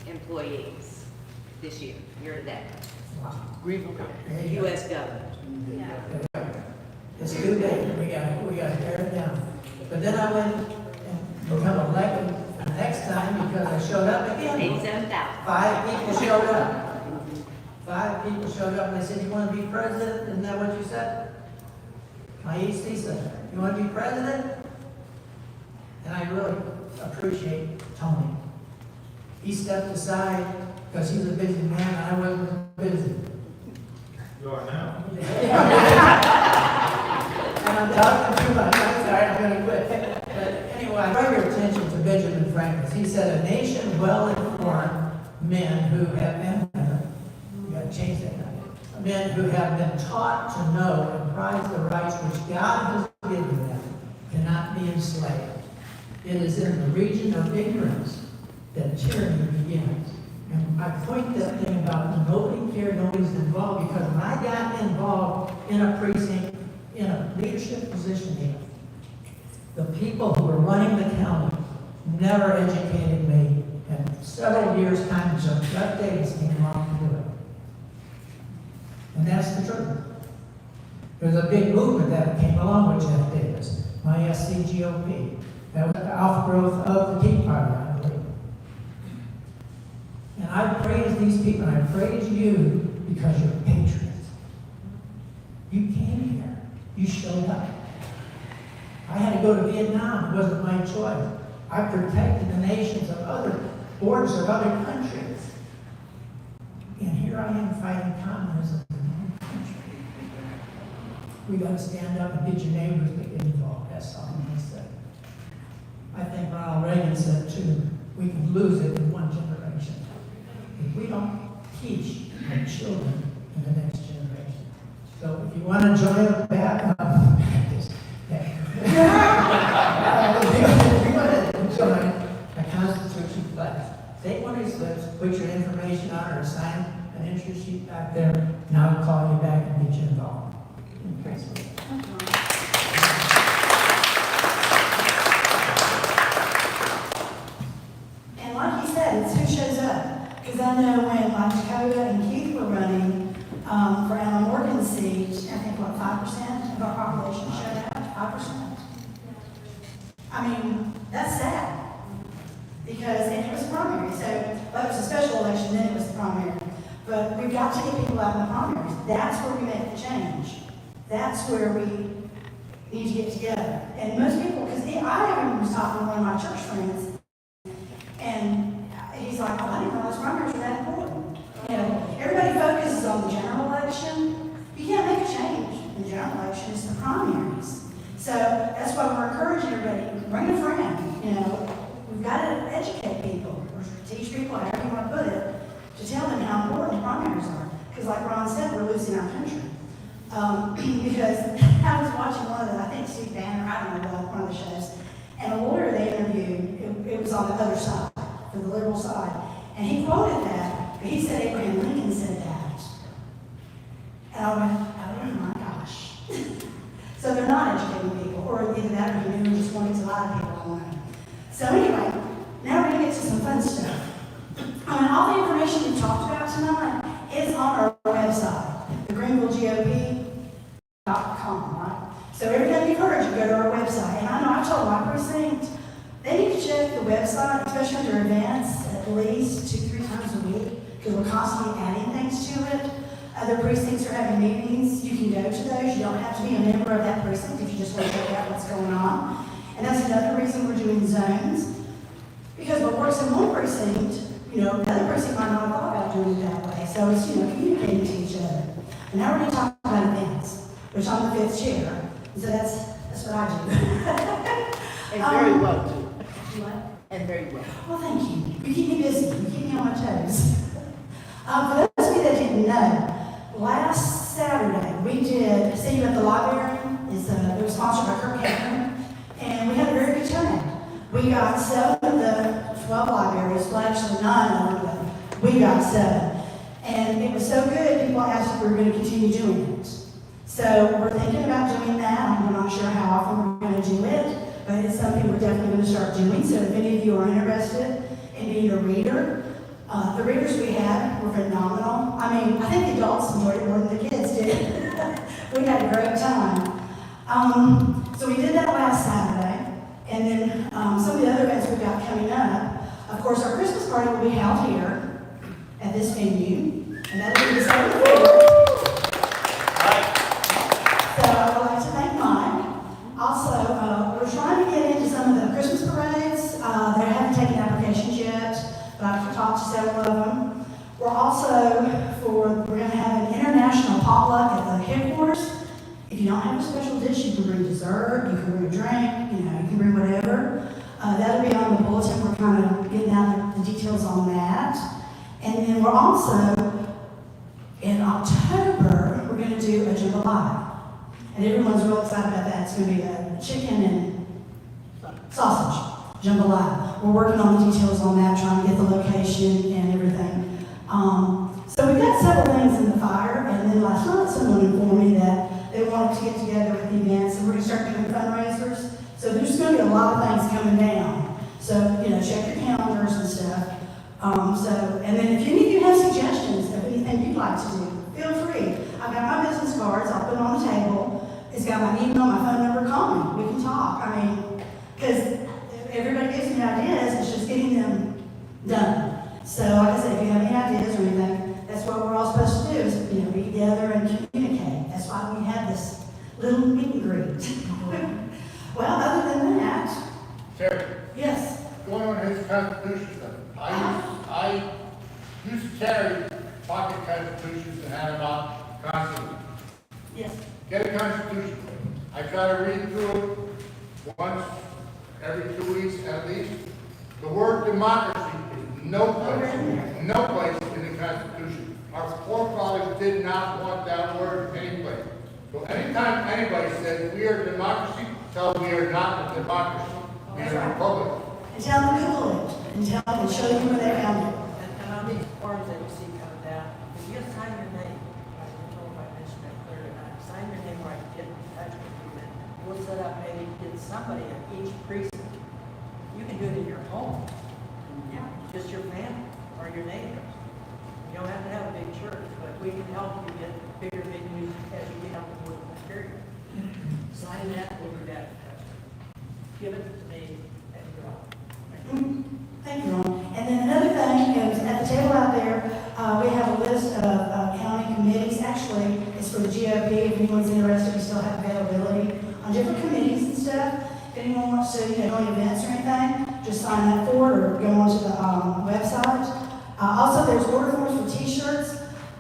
employees this year to date? Greenville. The U.S. government. It's too late. We got to tear it down. But then I went and become elected the next time because I showed up again. 87,000. 5 people showed up. 5 people showed up and they said, you want to be president? Isn't that what you said? My EC said, you want to be president? And I really appreciate Tony. He stepped aside because he's a busy man and I wasn't busy. You are now. And I'm talking too much. I'm sorry, I'm going to quit. But anyway, I draw your attention to Benjamin Franklin. He said, a nation well-informed men who have been, you got to change that now, men who have been taught to know and prize the rights which God has given them cannot be enslaved. It is in the region of ignorance that tyranny begins. And I point that thing about nobody cared, nobody's involved, because when I got involved in a precinct, in a leadership position here, the people who were running the county never educated me, and several years' time until Jeff Davis came along to do it. And that's the truth. There's a big movement that came along with Jeff Davis, mySCGOP. That was the outgrowth of the Tea Party, I believe. And I praise these people, and I praise you because you're patriots. You came here. You showed up. I had to go to Vietnam. It wasn't my choice. I protected the nations of other borders of other countries. And here I am fighting communism in my own country. We got to stand up and get your neighbors to get involved. That's all I'm going to say. I think Ronald Reagan said, too, we can lose it in one generation if we don't teach our children in the next generation. So if you want to join a if you want to join a Constitution class, take one of these slips, put your information on, or sign an entry sheet back there, and I'll call you back and get you involved. Thanks. And like he said, it's who shows up. Because I know when Dakota and Keith were running for Alan Morgan's seat, I think, 5% of our population showed up? 5%. I mean, that's sad. Because, and it was primary, so that was a special election, then it was the primary. But we've got to get people out in the primaries. That's where we make the change. That's where we need to get together. And most people, because I even was talking to one of my church friends, and he's like, oh, I didn't realize primaries were that everybody, bring a friend, you know. We've got to educate people, or teach people, however you want to put it, to tell them how important primaries are. Because like Ron said, we're losing our country. Because I was watching one of the, I think Steve Banner, I don't know, one of the shows, and a lawyer they interviewed, it was on the other side, for the liberal side, and he quoted that, but he said Abraham Lincoln said that. And I went, oh my gosh. So they're not educating people, or either that or he knew just wanted to lie to people, I don't know. So anyway, now we're going to get to some fun stuff. All the information we talked about tonight is on our website, the GreenvilleGOP.com, right? So everything you've heard, you go to our website. And I know I told my precinct, they need to check the website, especially under events, at least 2-3 times a week, because we're constantly adding things to it. Other precincts are having meetings. You can go to those. You don't have to be a member of that precinct if you just want to check out what's going on. And that's another reason we're doing zones. Because what works in one precinct, you know, the other precinct might not have thought about doing it that way. So it's, you know, communicating to each other. And now we're going to talk about events, which I'm the 5th chair. So that's what I do. And very well, too. What? And very well. Well, thank you. You keep me busy. You keep me on my toes. For those of you that didn't know, last Saturday we did See You at the Library. It was sponsored by Kirk Cameron, and we had a very good turnout. We got 7 of the 12 libraries, well actually 9 of them, but we got 7. And it was so good, people asked if we were going to continue doing it. So we're thinking about doing that. I'm not sure how often we're going to do it, but it's something we're definitely going to start doing. So if any of you are interested in being a reader, the readers we had were phenomenal. I mean, I think the adults enjoyed it more than the kids did. We had a great time. So we did that last Saturday, and then some of the other events we've got coming up. Of course, our Christmas party will be held here at this venue, and that'll be December 4th. So I would like to thank Mike. Also, we're trying to get into some of the Christmas parades. They haven't taken applications yet, but I've talked to several of them. We're going to have an international potluck at the headquarters. If you don't have a special dish, you can bring dessert, you can bring a drink, you can bring whatever. That'll be on the bulletin. We're kind of getting out the details on that. And then we're also, in October, we're going to do a jambalaya. And everyone's real excited about that. It's going to be a chicken and sausage jambalaya. We're working on the details on that, trying to get the location and everything. So we've got several things in the fire, and then last night someone informed me that they wanted to get together with the events, and we're going to start doing fundraisers. So there's going to be a lot of things coming down. So, check your calendars and stuff. And then if any of you have suggestions of anything you'd like to do, feel free. I've got my business cards, I'll put them on the table. It's got my email, my phone number, call me. We can talk. I mean, because everybody gives me ideas, it's just getting them done. So, like I said, if you have any ideas or anything, that's what we're all supposed to do is, be together and communicate. That's why we have this little meet and greet. Well, other than that. Terry, Yes. going on his constitution stuff, I used to carry pocket constitutions and hand them out constantly. Yes. Get a constitution. I try to read through it once every 2 weeks at least. The word democracy is no place in the Constitution. Our forefathers did not want that word anyplace. So anytime anybody says we are a democracy, tell them we are not a democracy. We are a republic. And tell them to Google it, and tell them to show you where they found it. And on these forms that you see coming down, if you sign your name, I don't know if I mentioned that clearly or not, sign your name where I can get in touch with you, and we'll set up maybe get somebody at each precinct. You can do it in your home, just your family or your neighbors. You don't have to have a big church, but we can help you get bigger venues as you get out with the material. Sign that, we'll do that. Give it to me and go. Thank you, Ron. And then another thing is, at the table out there, we have a list of county committees. Actually, it's for the GOP. If anyone's interested, we still have availability on different committees and stuff. If anyone wants to, join events or anything, just sign that forward or go onto the website. Also, there's order forms for T-shirts.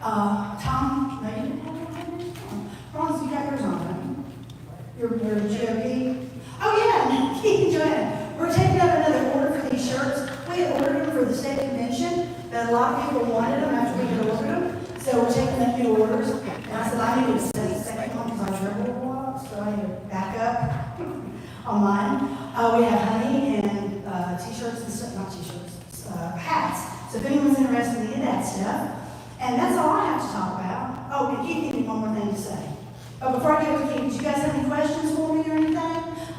Tom, no, you didn't have one? Ron, you got yours on, right? Your GOP? Oh, yeah. we ordered them for the state convention, but a lot of people wanted them after we had ordered them. So we're taking up new orders. And I said, I need to set a second one because I traveled a lot, so I need to back up on mine. We have honey and t-shirts and stuff, not t-shirts, hats. So if anyone's interested in any of that stuff. And that's all I have to talk about. Oh, and Keith, give me one more thing to say. But before I get with Keith, do you guys have any questions for me or anything? I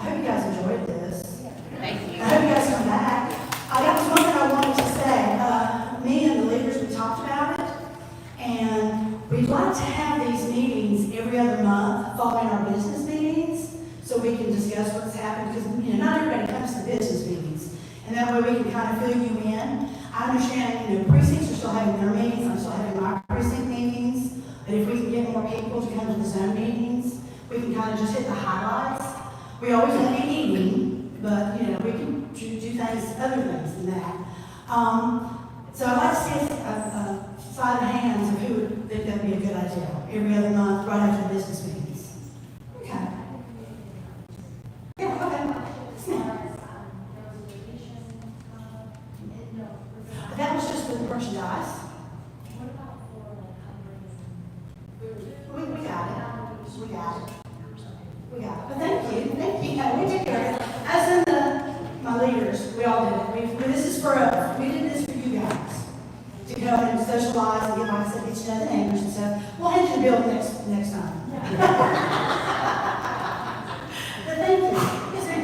hope you guys enjoyed this. Thank you. I hope you guys come back. That was one thing I wanted to say. Me and the leaders, we talked about it. And we'd like to have these meetings every other month following our business meetings so we can discuss what's happened because, not everybody comes to business meetings. And that way we can kind of fill you in. I understand, precincts are still having their meetings. I'm still having my precinct meetings. But if we can get more people to come to the zone meetings, we can kind of just hit the highlights. We always have a meeting, but, we can do things, other things than that. So I'd like to see a side of hands of who would think that'd be a good idea. Every other month, right after the business meetings. Okay. Yeah, okay. That was just for the merchandise. We got it. We got it. We got it. But thank you. Thank you. Yeah, we did it. As in my leaders, we all did it. This is for us. We did this for you guys. To come and socialize and get, like I said, get to know the neighbors and stuff. We'll hand you the bill next time. But thank you. Yes, ma'am.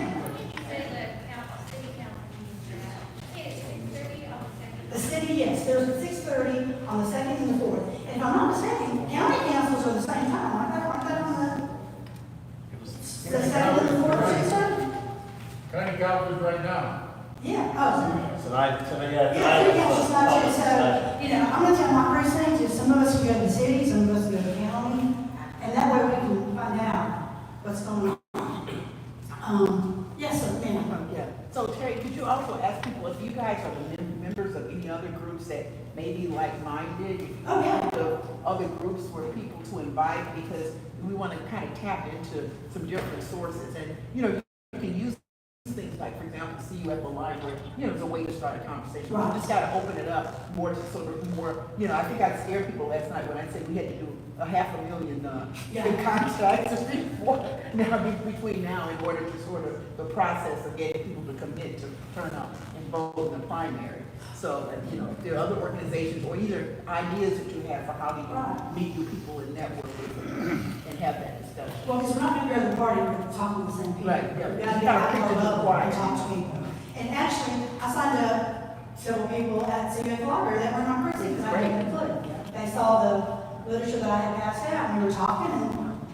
The city, yes, there's a 6:30 on the 2nd and the 4th. And if I'm not mistaken, county councils are the same time. Aren't they on the 2nd and the 4th, 6:30? County council right now. Yeah, oh, Tonight, yeah, city council's not too, so, I'm gonna tell my precinct, if some of us can go to the city, some of us can go to the county, and that way we can find out what's going on. Yes, sir, ma'am. Yeah, so Terry, could you also ask people if you guys are the members of any other groups that may be like-minded? Oh, yeah. The other groups for people to invite, because we want to kind of tap into some different sources, and, you can use things like, for example, see you at the library, it's a way to start a conversation. Right. We just got to open it up more to sort of more, I think I scared people last night when I said we had to do $500,000 in contracts between now in order to sort of the process of getting people to commit to turn up and vote in the primary. So, if there are other organizations or either ideas that you have for how do you meet new people and network with them and have that discussion. Well, because we're not gonna go to the party, we're talking to the same people. Right, yeah. We gotta get out there and talk to people. And actually, I signed up several people at CUF Library that were in my precinct, because I didn't include. They saw the literature that I had passed out, and we were talking, and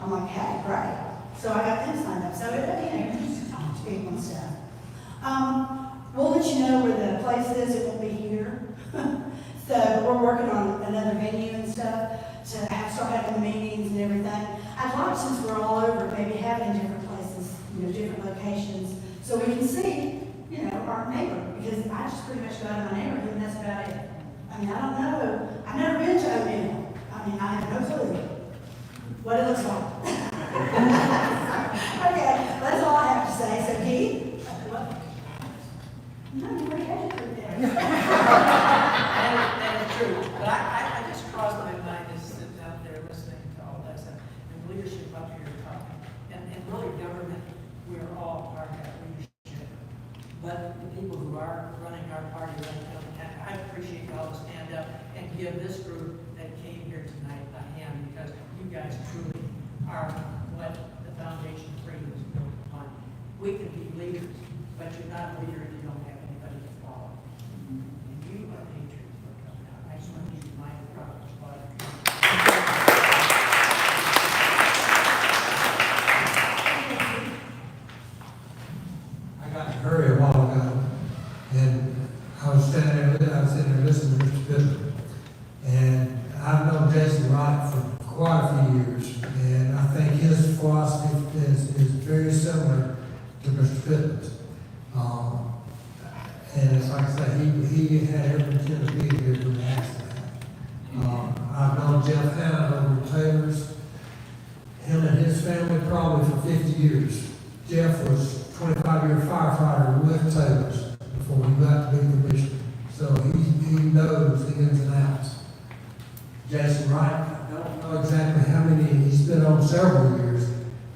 I'm like, hey, great. So I got them signed up. So, just talk to people and stuff. We'll let you know where the place is. It won't be here. So we're working on another venue and stuff to start having the meetings and everything. I'd like, since we're all over, maybe having different places, different locations, so we can see, our neighbor. Because I just pretty much go out of my neighborhood, and that's about it. I don't know. I've never been to O'Neill. I have no clue what it looks like. Okay, that's all I have to say. So, Keith? No, you already had it there. That is true. But I just crossed my mind as I sit out there listening to all that stuff, and leadership up here talking. And really government, we're all part of that leadership. But the people who are running our party right now, I appreciate y'all to stand up and give this group that came here tonight a hand, because you guys truly are what the Foundation Freedom is built upon. We can be leaders, but you're not a leader if you don't have anybody to follow. And you are patriots for coming out. I just want you to be minded proud of this body. I got in a hurry a while ago, and I was sitting there listening to Mr. Pittman. And I've known Jason Wright for quite a few years, and I think his philosophy is very similar to Mr. Pittman's. And it's like I say, he had every intent to be here to ask that. I've known Jeff Hanna over at Taylor's, him and his family probably for 50 years. Jeff was 25-year firefighter with Taylor's before he got to be commissioner. So he knows the ins and outs. Jason Wright, I don't know exactly how many, he's been on several years,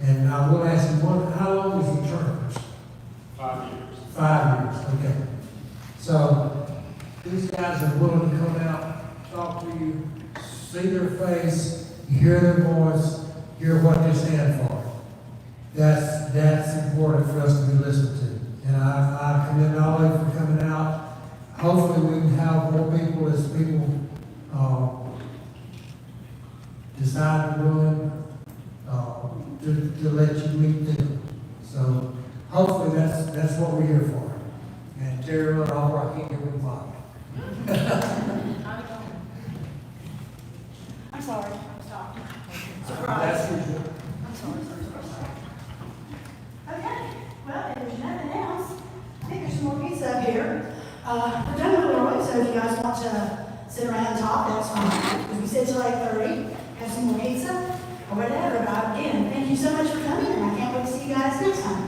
and I will ask him how long is he term? 5 years. 5 years, okay. So, these guys are willing to come out, talk to you, see their face, hear their voice, hear what they stand for. That's important for us to be listened to. And I commend all of you for coming out. Hopefully we can have more people as people, decide to run, to let you meet them. So hopefully that's what we're here for. And Terry will all rock in here with Bob. I'm sorry, I'm stopped. That's usual. I'm sorry. Okay, well, if there's nothing else, I think there's some more pizza up here. We're done with the road, so if you guys want to sit around and talk, that's fine. Because we sit till 8:30, have some more pizza, or whatever. But again, thank you so much for coming, and I can't wait to see you guys next time.